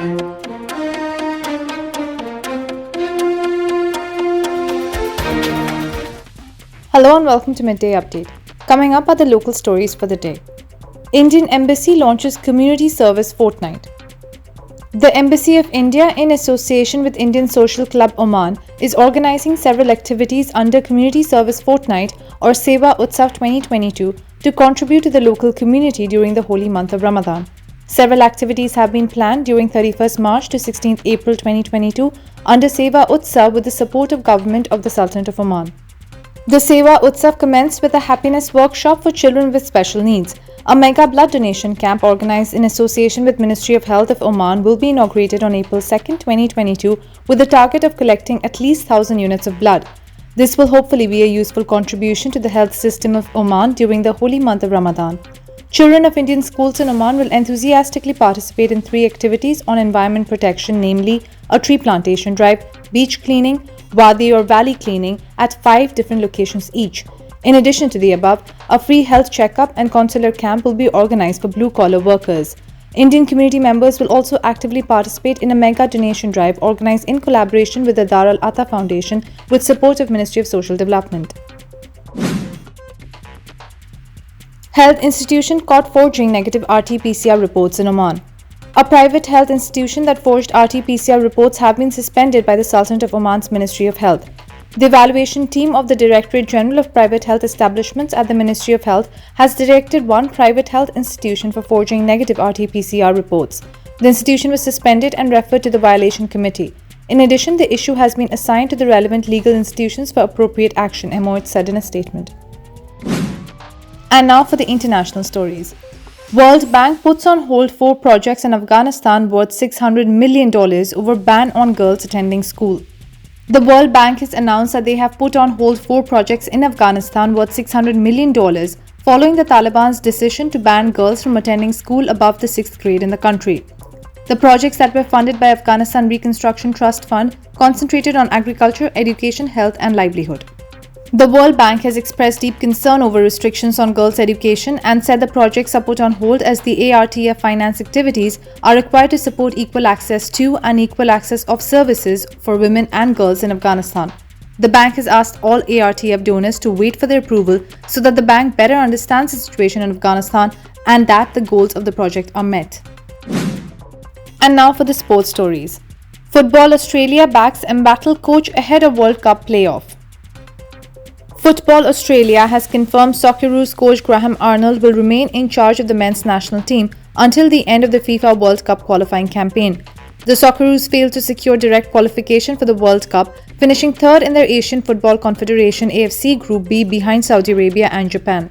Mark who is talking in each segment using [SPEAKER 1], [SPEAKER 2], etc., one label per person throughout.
[SPEAKER 1] Hello and welcome to Midday Update. Coming up are the local stories for the day. Indian Embassy launches community service Fortnight. The Embassy of India, in association with Indian Social Club Oman, is organizing several activities under Community Service Fortnight or Seva Utsav 2022 to contribute to the local community during the holy month of Ramadan. Several activities have been planned during 31st March to 16th April 2022 under Seva Utsav with the support of Government of the Sultanate of Oman. The Seva Utsav commenced with a happiness workshop for children with special needs. A mega blood donation camp organized in association with Ministry of Health of Oman will be inaugurated on April 2, 2022 with the target of collecting at least 1,000 units of blood. This will hopefully be a useful contribution to the health system of Oman during the holy month of Ramadan. Children of Indian schools in Oman will enthusiastically participate in 3 activities on environment protection, namely a tree plantation drive, beach cleaning, wadi or valley cleaning at 5 different locations each. In addition to the above, a free health checkup and consular camp will be organized for blue-collar workers. Indian community members will also actively participate in a mega donation drive organized in collaboration with the Dar al-Ata Foundation with support of Ministry of Social Development. Health institution caught forging negative RT PCR reports in Oman. A private health institution that forged RT PCR reports have been suspended by the Sultanate of Oman's Ministry of Health. The evaluation team of the Directorate General of Private Health Establishments at the Ministry of Health has directed one private health institution for forging negative RT PCR reports. The institution was suspended and referred to the Violation Committee. In addition, the issue has been assigned to the relevant legal institutions for appropriate action, MOH said in a statement. And now for the international stories. World Bank puts on hold 4 projects in Afghanistan worth $600 million over ban on girls attending school. The World Bank has announced that they have put on hold 4 projects in Afghanistan worth $600 million following the Taliban's decision to ban girls from attending school above the 6th grade in the country. The projects that were funded by Afghanistan Reconstruction Trust Fund concentrated on agriculture, education, health and livelihood. The World Bank has expressed deep concern over restrictions on girls' education and said the projects are put on hold as the ARTF finance activities are required to support equal access to and equal access of services for women and girls in Afghanistan. The bank has asked all ARTF donors to wait for their approval so that the bank better understands the situation in Afghanistan and that the goals of the project are met. And now for the sports stories. Football Australia backs embattled coach ahead of World Cup playoff. Football Australia has confirmed Socceroos coach Graham Arnold will remain in charge of the men's national team until the end of the FIFA World Cup qualifying campaign. The Socceroos failed to secure direct qualification for the World Cup, finishing 3rd in their Asian Football Confederation AFC Group B behind Saudi Arabia and Japan.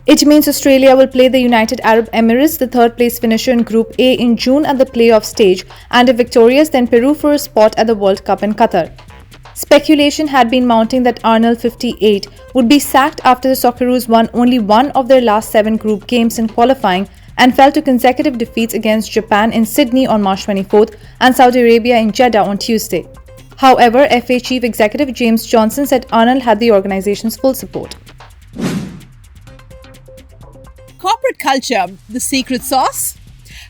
[SPEAKER 1] It means Australia will play the United Arab Emirates, the 3rd place finisher in Group A, in June at the playoff stage, and if victorious, then Peru for a spot at the World Cup in Qatar. Speculation had been mounting that Arnold, 58, would be sacked after the Socceroos won only one of their last 7 group games in qualifying and fell to consecutive defeats against Japan in Sydney on March 24th and Saudi Arabia in Jeddah on Tuesday. However, FA Chief Executive James Johnson said Arnold had the organization's full support.
[SPEAKER 2] Corporate culture, the secret sauce?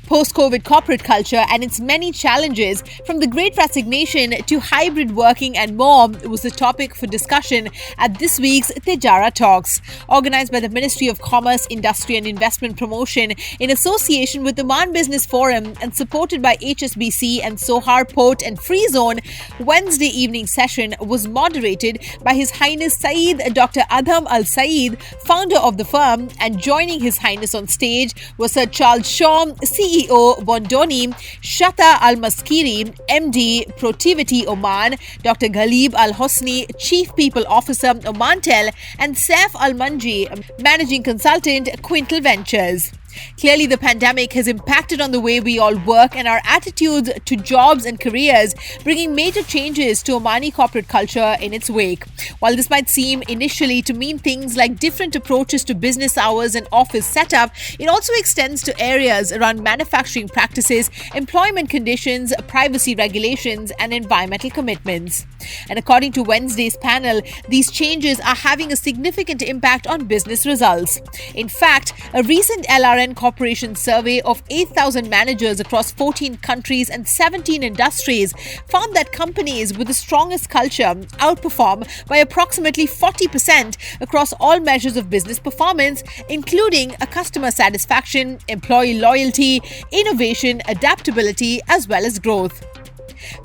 [SPEAKER 2] Post-COVID corporate culture and its many challenges, from the Great Resignation to hybrid working and more, was the topic for discussion at this week's Tejara Talks, organized by the Ministry of Commerce, Industry and Investment Promotion in association with the Oman Business Forum and supported by HSBC and Sohar Port and Free Zone. Wednesday evening session was moderated by His Highness Saeed Dr. Adham Al Saeed, founder of the firm, and joining His Highness on stage was Sir Charles Shaw, CEO Bondoni, Shata Al Maskiri, MD Protivity Oman, Dr. Ghalib Al Hosni, Chief People Officer Omantel, and Saif Al Manji, Managing Consultant Quintal Ventures. Clearly, the pandemic has impacted on the way we all work and our attitudes to jobs and careers, bringing major changes to Omani corporate culture in its wake. While this might seem initially to mean things like different approaches to business hours and office setup, it also extends to areas around manufacturing practices, employment conditions, privacy regulations, and environmental commitments. And according to Wednesday's panel, these changes are having a significant impact on business results. In fact, a recent LRF TRN Corporation survey of 8,000 managers across 14 countries and 17 industries found that companies with the strongest culture outperform by approximately 40% across all measures of business performance, including a customer satisfaction, employee loyalty, innovation, adaptability, as well as growth.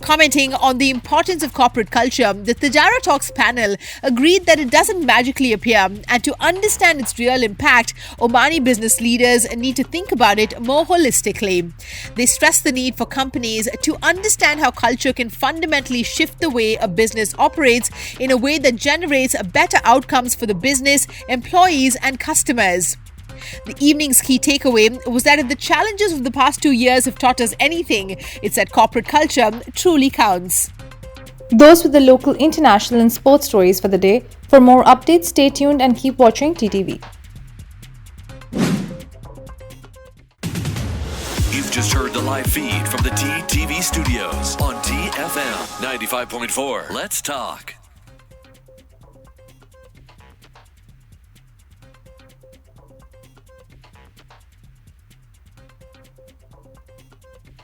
[SPEAKER 2] Commenting on the importance of corporate culture, the Tajara Talks panel agreed that it doesn't magically appear, and to understand its real impact, Omani business leaders need to think about it more holistically. They stressed the need for companies to understand how culture can fundamentally shift the way a business operates in a way that generates better outcomes for the business, employees, and customers. The evening's key takeaway was that if the challenges of the past 2 years have taught us anything, it's that corporate culture truly counts.
[SPEAKER 1] Those were the local, international, and sports stories for the day. For more updates, stay tuned and keep watching TTV.
[SPEAKER 3] You've just heard the live feed from the TTV studios on TFM 95.4. Let's talk.